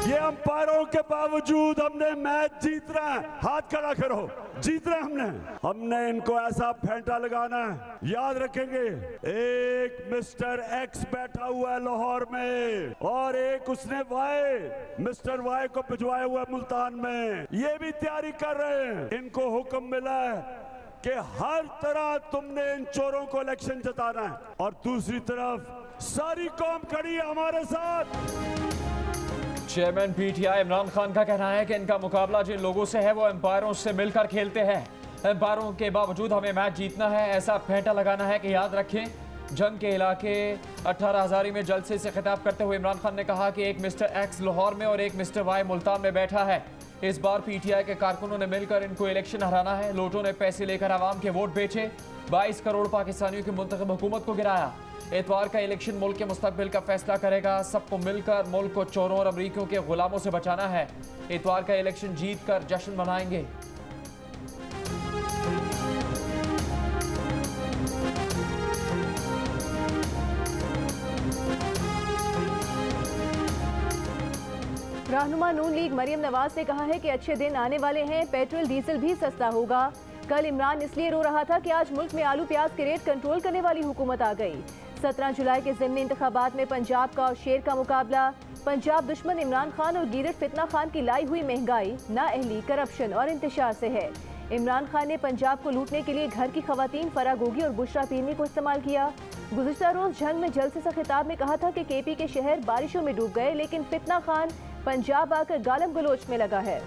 ये अंपायरों के बावजूद हमने मैच जीत रहे हैं। हाथ खड़ा करो, जीत रहे हमने इनको ऐसा फेंटा लगाना है, याद रखेंगे। एक मिस्टर एक्स बैठा हुआ है लाहौर में और एक उसने मिस्टर वाई को भिजवाया हुआ है मुल्तान में। ये भी तैयारी कर रहे हैं। इनको हुक्म मिला है कि हर तरह तुमने इन चोरों को इलेक्शन जिताना है और दूसरी तरफ सारी कौम खड़ी है हमारे साथ। चेयरमैन पीटीआई इमरान खान का कहना है कि इनका मुकाबला जिन लोगों से है वो एम्पायरों से मिलकर खेलते हैं। एम्पायरों के बावजूद हमें मैच जीतना है, ऐसा फेंटा लगाना है कि याद रखें। जंग के इलाके 18 हज़ारी में जलसे से खिताब करते हुए इमरान खान ने कहा कि एक मिस्टर एक्स लाहौर में और एक मिस्टर वाई मुल्तान में बैठा है। इस बार पीटीआई के कारकुनों ने मिलकर इनको इलेक्शन हराना है। लोटों ने पैसे लेकर आवाम के वोट बेचे, 22 करोड़ पाकिस्तानियों की मुंतखब हुकूमत को गिराया। एतवार का इलेक्शन मुल्क के मुस्तकबिल का फैसला करेगा। सबको मिलकर मुल्क को चोरों और अमरीकियों के गुलामों से बचाना है। एतवार का इलेक्शन जीत कर जश्न मनाएंगे। रहनुमा नून लीग मरियम नवाज ने कहा है कि अच्छे दिन आने वाले हैं, पेट्रोल डीजल भी सस्ता होगा। कल इमरान इसलिए रो रहा था कि आज मुल्क में आलू प्याज के रेट कंट्रोल करने वाली हुकूमत आ गई। 17 जुलाई के ज़िमनी इंतखाबात में पंजाब का और शेर का मुकाबला। पंजाब दुश्मन इमरान खान और गीदड़ फितना खान की लाई हुई महंगाई, नाअहली, करप्शन और इंतशार से है। इमरान खान ने पंजाब को लूटने के लिए घर की खवातीन फरा गोगी और बुशरा पीरनी को इस्तेमाल किया। गुज़िश्ता रोज झंग में जलसे से खिताब में कहा था कि केपी के शहर बारिशों में डूब गए, लेकिन फितना खान पंजाब आकर गालम गलोच में लगा है।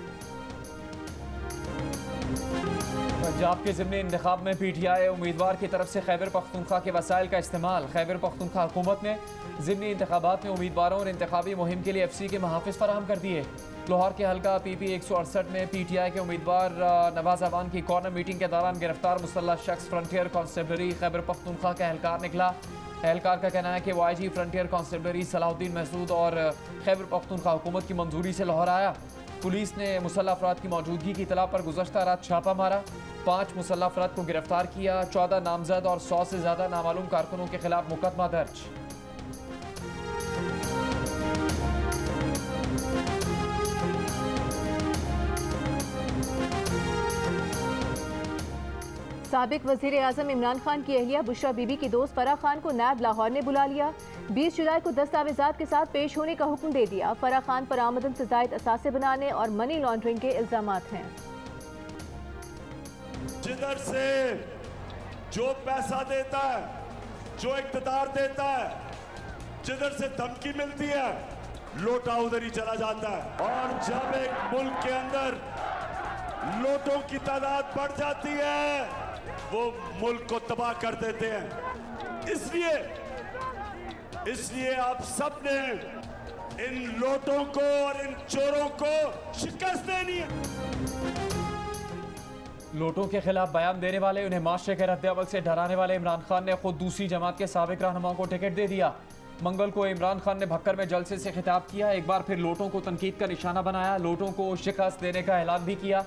पंजाब के ज़िमनी इंतखाब में पीटीआई उम्मीदवार की तरफ से खैबर पख्तूनख्वा के वसाइल का इस्तेमाल। खैबर पख्तूनख्वा हुकूमत ने ज़िमनी इंतखाबात में उम्मीदवारों और इंतखाबी मुहिम के लिए एफसी के महाफिज फराहम कर दिए। लाहौर के हल्का पीपी 168 में पीटीआई के उम्मीदवार नवाज अवान की कॉर्नर मीटिंग के दौरान गिरफ्तार मुसल्लह शख्स फ्रंटियर कांस्टेबलरी खैबर पख्तूनख्वा का एहलकार निकला। एहलकार का कहना है कि वो IG frontier constabulary Salahuddin Mehsud और खैबर पख्तूनख्वा हुकूमत की मंजूरी से लाहौर आया। पुलिस ने मुसल्लह अफराद की मौजूदगी की इतला पर गुज़श्ता रात छापा मारा। 5 मुसल्लह अफराद को गिरफ्तार किया। 14 नामजद और 100 से ज़्यादा नामालूम कारकुनों के खिलाफ मुकदमा दर्ज। साबिक वज़ीर आज़म इमरान खान की अहलिया बुशरा बीबी की दोस्त फराह खान को नैब लाहौर ने बुला लिया। 20 जुलाई को दस्तावेजात के साथ पेश होने का हुक्म दे दिया। फराह खान पर आमदन से ज़ायद असासे बनाने और मनी लॉन्ड्रिंग के इल्जामात हैं। जिधर से जो पैसा देता है, जो इक़्तिदार देता है, जिधर से धमकी मिलती है, लोटा उधर ही चला जाता है। और जब एक मुल्क के अंदर लोटों की तादाद बढ़ जाती है, वो मुल्क को तबाह कर देते हैं। इसलिए आप सब ने इन लोटों को और इन चोरों को शिकस्त देनी है। लोटों के खिलाफ बयान देने वाले, उन्हें माशरे के रद्द-ए-अमल से डराने वाले इमरान खान ने खुद दूसरी जमात के साबिक रहनुमाओं को टिकट दे दिया। मंगल को इमरान खान ने भक्कर में जलसे से खिताब किया। एक बार फिर लोटों को तनकीद का निशाना बनाया, लोटों को शिकस्त देने का ऐलान भी किया।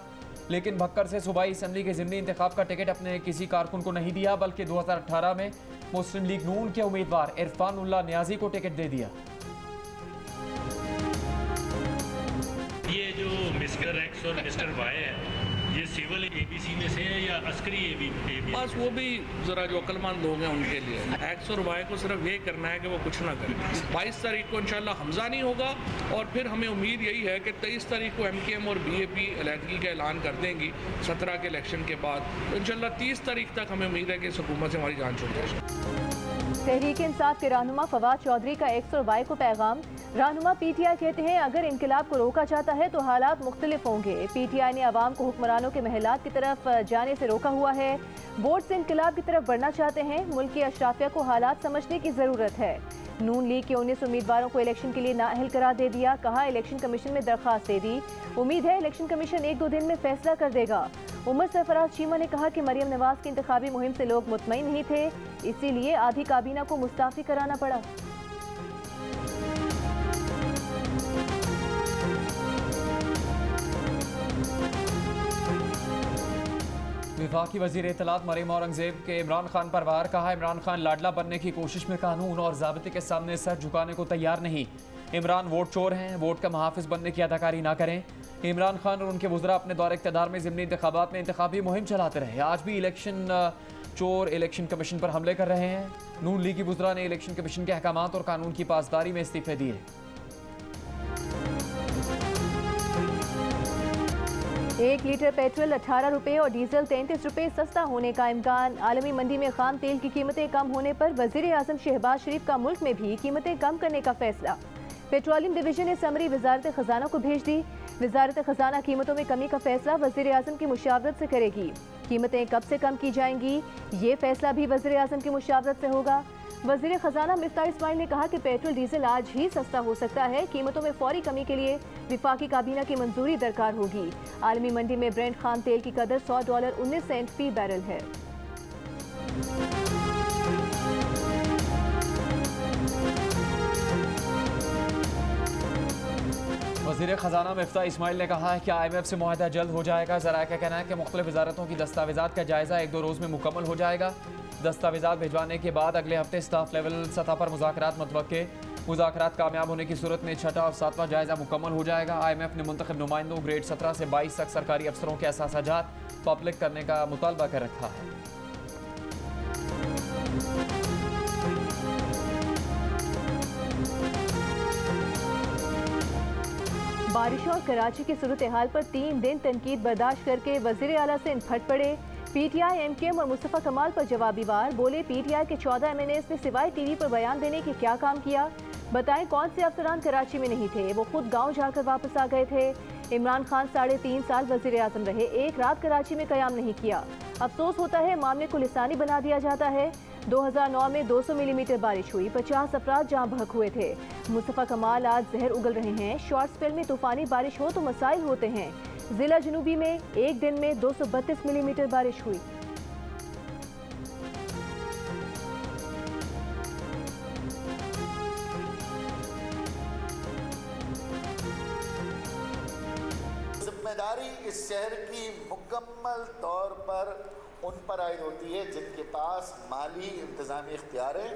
लेकिन भक्कर से सूबाई असम्बली के ज़िमनी इंतखाब का टिकट अपने किसी कारकुन को नहीं दिया, बल्कि 2018 में मुस्लिम लीग नून के उम्मीदवार इरफानुल्लाह नियाजी को टिकट दे दिया। ये जो मिस्टर एक्स और मिस्टर वाई है, ये सिविल एबीसी में से है या अस्करी एबीसी? बस वो भी ज़रा जो अक्लमंद लोग हैं उनके लिए। एक्स और वाई को सिर्फ ये करना है कि वो कुछ ना करें। 22 तारीख को इंशाल्लाह हमजा नहीं होगा और फिर हमें उम्मीद यही है कि 23 तारीख को एमकेएम और बीएपी अलहदगी का ऐलान कर देंगी 17 के इलेक्शन के बाद। तो इंशाल्लाह 30 तारीख तक हमें उम्मीद है कि इस हुकूमत से हमारी जान छूट जाएगी। तहरीक इंसाफ के रहनुमा फवाद चौधरी का एक्स और वाई को पैगाम। रहनुमा पीटीआई कहते हैं अगर इनकलाब को रोका जाता है तो हालात मुख्तलिफ होंगे। पीटीआई ने आवाम को हुक्मरानों के महलात की तरफ जाने से रोका हुआ है। वोट से इनकलाब की तरफ बढ़ना चाहते हैं। मुल्क की अशराफिया को हालात समझने की ज़रूरत है। नून लीग के 19 उम्मीदवारों को इलेक्शन के लिए नाअहल करार दे दिया। कहा इलेक्शन कमीशन में दरख्वास्त दे दी। उम्मीद है इलेक्शन कमीशन 1-2 दिन में फैसला कर देगा। उमर सरफराज चीमा ने कहा कि मरियम नवाज की इंतखाबी मुहिम से लोग मुतमईन नहीं थे, इसीलिए आधी काबीना को मुस्ताफी कराना पड़ा। वफाकी वज़ीर इत्तलात मरीम औरंगज़ेब के इमरान खान पर वार। कहा इमरान खान लाडला बनने की कोशिश में कानून और ज़ाबिते के सामने सर झुकाने को तैयार नहीं। इमरान वोट चोर हैं, वोट का मुहाफिज बनने की अदाकारी ना करें। इमरान खान और उनके वज़रा अपने दौरे इक़्तिदार में ज़िमनी इंतखाबात में इंतखाबी मुहिम चलाते रहे। आज भी इलेक्शन चोर इलेक्शन कमीशन पर हमले कर रहे हैं। नून लीगी वज़रा ने इलेक्शन कमीशन के अहकामात और कानून की पासदारी में इस्तीफे दिए। एक लीटर पेट्रोल 18 रुपये और डीजल 33 रुपये सस्ता होने का इम्कान। आलमी मंडी में खाम तेल की कीमतें कम होने पर वज़ीर आज़म शहबाज शरीफ का मुल्क में भी कीमतें कम करने का फैसला। पेट्रोलियम डिवीजन ने समरी वजारत खजाना को भेज दी। वजारत खजाना कीमतों में कमी का फैसला वज़ीर आज़म की मुशावरत से करेगी। कीमतें कब से कम की जाएंगी, ये फैसला भी वज़ीर आज़म की मुशावरत से होगा। वज़ीर खजाना मिफ्ताह इस्माइल ने कहा कि पेट्रोल डीजल आज ही सस्ता हो सकता है। कीमतों में फौरी कमी के लिए विफाकी काबीना की मंजूरी दरकार होगी। आलमी मंडी में ब्रेंट खाम तेल की कदर $100.19 फी बैरल है। वज़ीर ख़जाना मिफ्ताह इस्माइल ने कहा है कि IMF से मुआहदा जल्द हो जाएगा। ज़राए का कहना है कि मुख्तलिफ वजारतों की दस्तावेज़ात का जायज़ा 1-2 रोज़ में मुकम्मल हो जाएगा। दस्तावेज़ात भिजवाने के बाद अगले हफ्ते स्टाफ लेवल सतह पर मुज़ाकरात मुतवक्के। मुज़ाकरात कामयाब होने की सूरत में 6वां और 7वां जायज़ा मुकम्मल हो जाएगा। IMF ने मुंतखब नुमाइंदों ग्रेड 17 से 22 तक सरकारी अफसरों के असासाजात पब्लिक करने का मुतालबा कर रखा है। बारिश और कराची की सूरत हाल पर 3 दिन तनकीद बर्दाश्त करके वज़ीर आला सिंध फट पड़े। PTI, MKM और मुस्तफ़ा कमाल पर जवाबी वार। बोले PTI के 14 MNAs ने सिवाय TV पर बयान देने के क्या काम किया। बताएं कौन से अफसरान कराची में नहीं थे, वो खुद गांव जाकर वापस आ गए थे। इमरान खान 3.5 साल वज़ीर आज़म रहे, एक रात कराची में क़याम नहीं किया। अफसोस होता है मामले को लिसानी बना दिया जाता है। 2009 में 200 मिलीमीटर बारिश हुई, 50 अफराद जाँ बहक हुए थे। मुस्तफ़ा कमाल आज जहर उगल रहे हैं। शॉर्ट स्पेल में तूफानी बारिश हो तो मसाइल होते हैं। जिला जनूबी में एक दिन में 232 मिलीमीटर बारिश हुई। जिम्मेदारी इस शहर की मुकम्मल तौर पर उन पर आयद होती है जिनके पास माली इंतजामी इख्तियार है,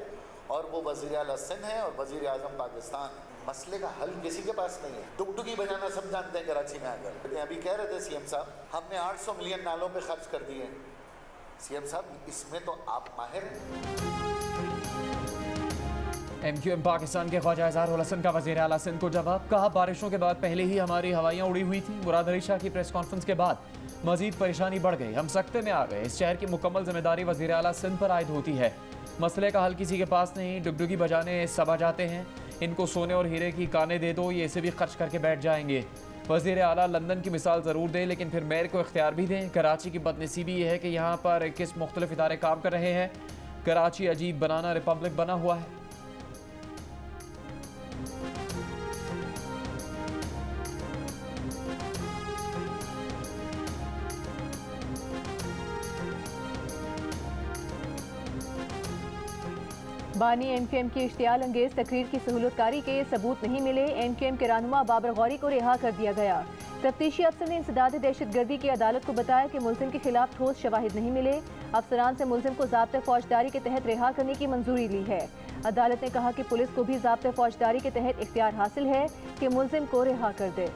और वो वज़ीर आला सिंध है और वज़ीर आज़म पाकिस्तान। मसले का हल किसी के पास नहीं है। डुगडुगी बजाना सब जानते हैं कराची में आकर। अभी कह रहे थे CM साहब, हमने 800 मिलियन नालों पे खर्च कर दिए। CM साहब, इसमें तो आप माहिर हैं। MQM पाकिस्तान के ख्वाजा इज़हार उल हसन का वज़ीर आला सिंध को जवाब। कहा बारिशों के बाद पहले ही हमारी हवाइयाँ उड़ी हुई थी। मुराद अली शाह की प्रेस कॉन्फ्रेंस के बाद मजीद परेशानी बढ़ गई, हम सख्ते में आ गए। इस शहर की मुकम्मल जिम्मेदारी वज़ीर आला सिंध पर आयद होती है। मसले का हल किसी के पास नहीं। डुगडुगी बजाने सब आ जाते हैं। इनको सोने और हीरे की कानें दे दो, ये इसे भी खर्च करके बैठ जाएंगे। वज़ीर आला लंदन की मिसाल ज़रूर दें, लेकिन फिर मेयर को इख्तियार भी दें। कराची की बदनसीबी ये है कि यहाँ पर 21 मुख्तलिफ इदारे काम कर रहे हैं। कराची अजीब बनाना रिपब्लिक बना हुआ है। बानी MQM की इश्तियाल अंगेज तकरीर की सहूलतकारी के सबूत नहीं मिले। MQM के रहनुमा बाबर गौरी को रिहा कर दिया गया। तफ्तीशी अफसर ने इंसदाद दहशतगर्दी की अदालत को बताया कि मुलजिम के खिलाफ ठोस शवाहिद नहीं मिले। अफसरान से मुलजिम को ज़ाब्ते फौजदारी के तहत रिहा करने की मंजूरी ली है। अदालत ने कहा कि पुलिस को भी ज़ाब्ते फौजदारी के तहत इख्तियार हासिल है कि मुलजिम को रिहा कर दे।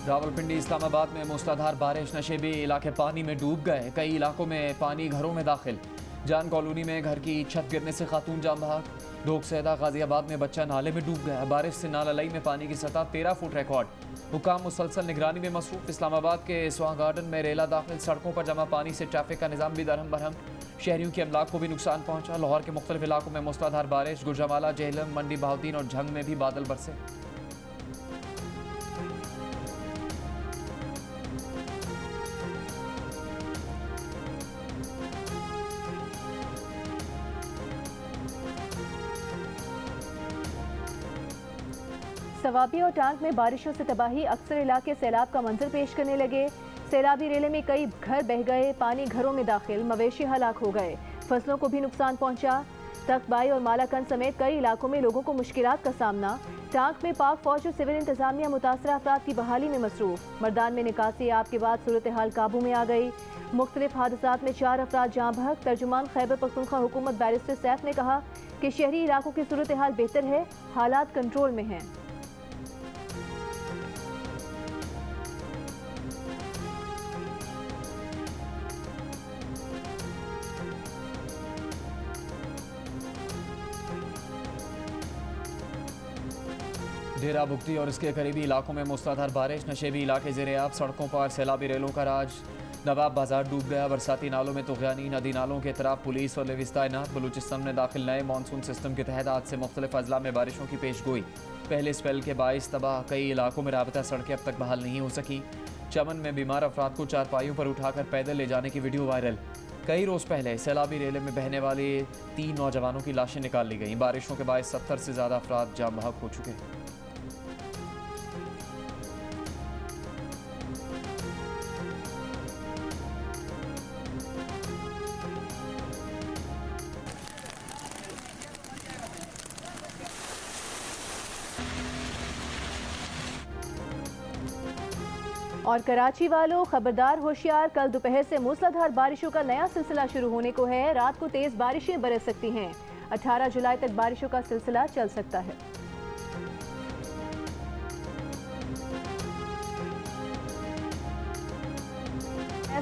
रावलपिंडी इस्लामाबाद में मूसलाधार बारिश, नशेबी इलाके पानी में डूब गए। कई इलाकों में पानी घरों में दाखिल। जान कॉलोनी में घर की छत गिरने से खातून जाम बहक। ढोकसैदा गाजियाबाद में बच्चा नाले में डूब गया। बारिश से नाला लई में पानी की सतह 13 फुट रिकॉर्ड। हुकाम मुसलसल निगरानी में मसरूफ। इस्लामाबाद के स्वां गार्डन में रेला दाखिल, सड़कों पर जमा पानी से ट्रैफिक का निज़ाम भी दरहम बरहम। शहरियों के अमलाक को भी नुकसान पहुंचा। लाहौर के मुख्तलिफ इलाकों में मूसलाधार बारिश। गुजरावाला, जेहलम, मंडी बहाउद्दीन और झंग में भी बादल बरसे। सवाबी और टांग में बारिशों से तबाही, अक्सर इलाके सैलाब का मंजर पेश करने लगे। सैलाबी रेले में कई घर बह गए, पानी घरों में दाखिल, मवेशी हलाक हो गए, फसलों को भी नुकसान पहुंचा। तख्तबाई और मालाकंड समेत कई इलाकों में लोगों को मुश्किलात का सामना। टांक में पाक फौज और सिविल इंतजामिया मुतासरा अफराद की बहाली में मसरूफ। मर्दान में निकासी आप के बाद सूरत हाल काबू में आ गई। मुख्तलिफ हादसात में 4 अफराद जाँ बहक। तर्जुमान खैबर पख्तूनख्वा हुकूमत बैरिस्टर सैफ ने कहा कि शहरी इलाकों की सूरत हाल बेहतर है, हालात कंट्रोल में हैं। डेरा बुगटी और इसके करीबी इलाकों में मूसलाधार बारिश, नशेबी इलाके ज़ेर-ए-आब, सड़कों पर सैलाबी रेलों का राज। नवाब बाजार डूब गया, बरसाती नालों में तुग़यानी। नदी नालों के तरफ पुलिस और लेविस तैनात। बलूचिस्तान में दाखिल नए मानसून सिस्टम के तहत आज से मुख्तलिफ अजला में बारिशों की पेश गोई। पहले स्पेल के बाइस तबाह, कई इलाकों में राबता सड़कें अब तक बहाल नहीं हो सकी। चमन में बीमार अफराद को चारपाइयों पर उठाकर पैदल ले जाने की वीडियो वायरल। कई रोज़ पहले सैलाबी रेले में बहने वाले 3 नौजवानों की लाशें निकाल ली गईं। बारिशों के बायस 70 से ज़्यादा अफराद जाँ बहक हो चुके हैं। और कराची वालों खबरदार होशियार, कल दोपहर से मूसलाधार बारिशों का नया सिलसिला शुरू होने को है। रात को तेज बारिशें बरस सकती हैं। 18 जुलाई तक बारिशों का सिलसिला चल सकता है।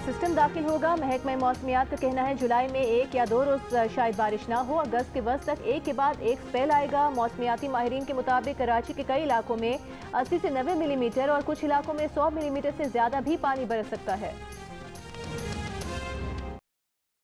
सिस्टम दाखिल होगा। महकमा मौसमियात का कहना है जुलाई में 1 या 2 रोज शायद बारिश ना हो। अगस्त के वस्त तक एक के बाद एक स्पेल आएगा। मौसमियाती माहिरीन के मुताबिक कराची के कई इलाकों में 80 से 90 मिलीमीटर और कुछ इलाकों में 100 मिलीमीटर से ज्यादा भी पानी बरस सकता है।